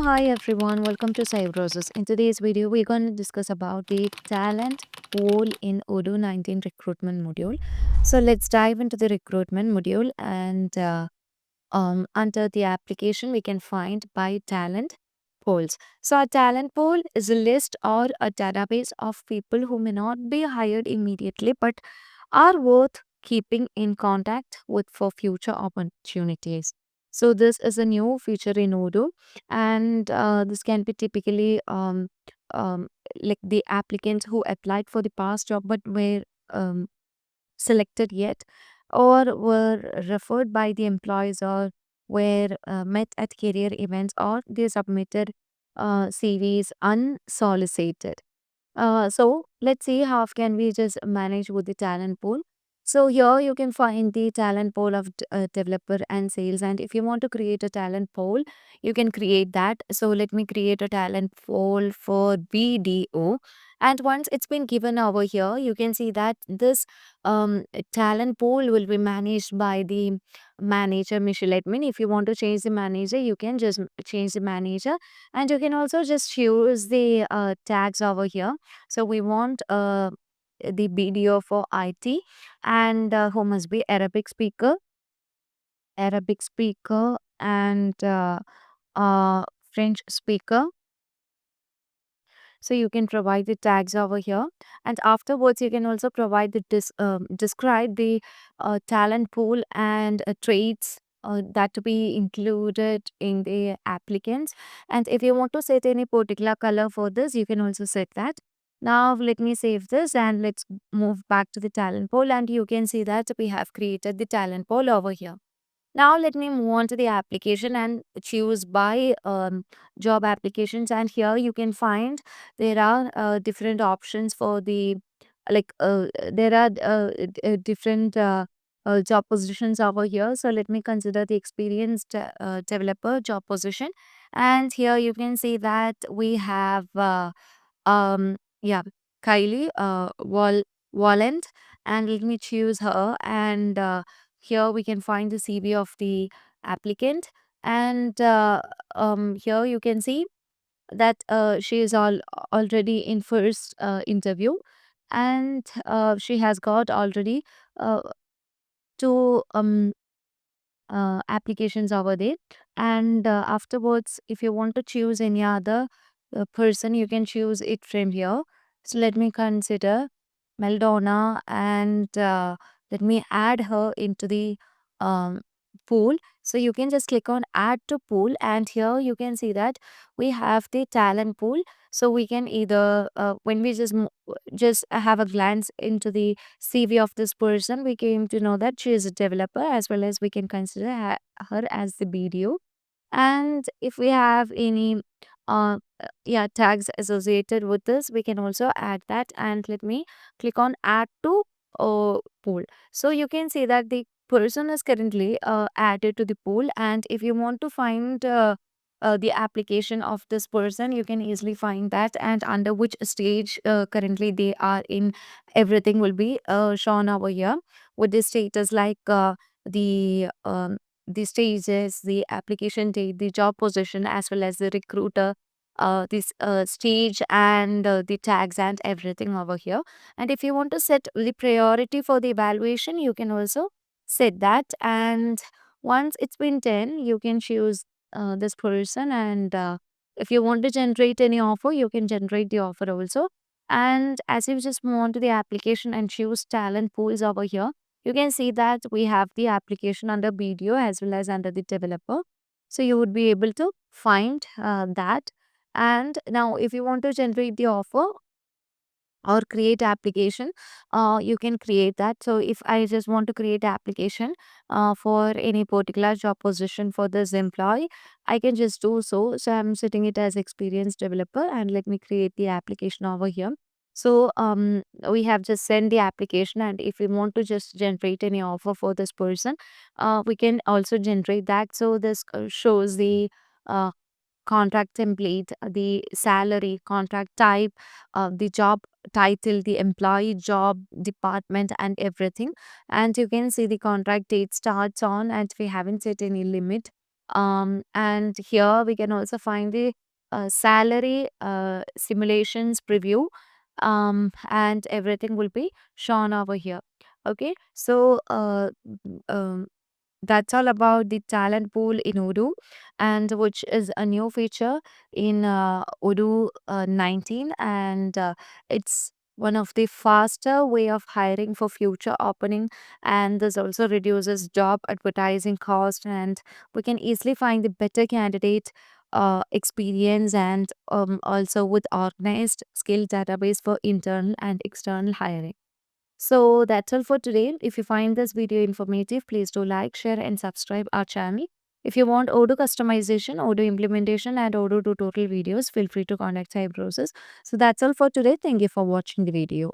Hi everyone, welcome to Cybrosys. In today's video, we're going to discuss about the talent pool in Odoo 19 recruitment module. So let's dive into the recruitment module, and under the application, we can find by talent pools. So a talent pool is a list or a database of people who may not be hired immediately but are worth keeping in contact with for future opportunities. So this is a new feature in Odoo, and this can be typically um, like the applicants who applied for the past job but were um, selected yet, or were referred by the employees, or were met at career events, or they submitted CVs unsolicited. So let's see how can we just manage with the talent pool. So here you can find the talent pool of developer and sales. And if you want to create a talent pool, you can create that. So let me create a talent pool for BDO. And once it's been given over here, you can see that this talent pool will be managed by the manager, Michelle Admin. If you want to change the manager, you can just change the manager, and you can also just choose the tags over here. So we want the BDO for IT, and who must be Arabic speaker, and uh, French speaker. So you can provide the tags over here, and afterwards you can also provide the describe the talent pool and traits that to be included in the applicants. And if you want to set any particular color for this, you can also set that. Now let me save this and let's move back to the talent pool, and you can see that we have created the talent pool over here. Now let me move on to the application and choose by job applications. And here you can find there are different options for the there are different job positions over here. So let me consider the experienced developer job position. And here you can see that we have yeah, Kylie Walland, and let me choose her. And here we can find the CV of the applicant, and here you can see that she is already in first interview, and she has got already uh, two applications over there. And afterwards, if you want to choose any other person, you can choose it from here. So let me consider Meldona, and let me add her into the um, pool. So you can just click on add to pool, and here you can see that we have the talent pool. So we can either when we just have a glance into the CV of this person, we came to know that she is a developer, as well as we can consider her as the BDO. And if we have any tags associated with this, we can also add that. And let me click on add to pool. So you can see that the person is currently added to the pool, and if you want to find the application of this person, you can easily find that, and under which stage currently they are in, everything will be shown over here with the status, like the the stages, the application date, the job position, as well as the recruiter, this stage, and the tags and everything over here. And if you want to set the priority for the evaluation, you can also set that. And once it's been done, you can choose this person, and if you want to generate any offer, you can generate the offer also. And as you just move on to the application and choose talent pools over here, you can see that we have the application under BDO as well as under the developer. So you would be able to find that. And now if you want to generate the offer or create application, you can create that. So if I just want to create application for any particular job position for this employee, I can just do so. So I'm setting it as experienced developer, and let me create the application over here. So we have just sent the application, and if we want to just generate any offer for this person, we can also generate that. So this shows the uh, contract template, the salary, contract type, the job title, the employee, job, department, and everything. And you can see the contract date starts on, and we haven't set any limit. And here we can also find the salary simulations preview, and everything will be shown over here. Okay, so that's all about the talent pool in Odoo, and which is a new feature in Odoo 19, and it's one of the faster way of hiring for future opening, and this also reduces job advertising cost, and we can easily find the better candidate experience, and also with organized skill database for internal and external hiring. So that's all for today. If you find this video informative, please do like, share, and subscribe our channel. If you want Odoo customization, Odoo implementation, and Odoo tutorial videos, feel free to contact Cybrosys. So that's all for today. Thank you for watching the video.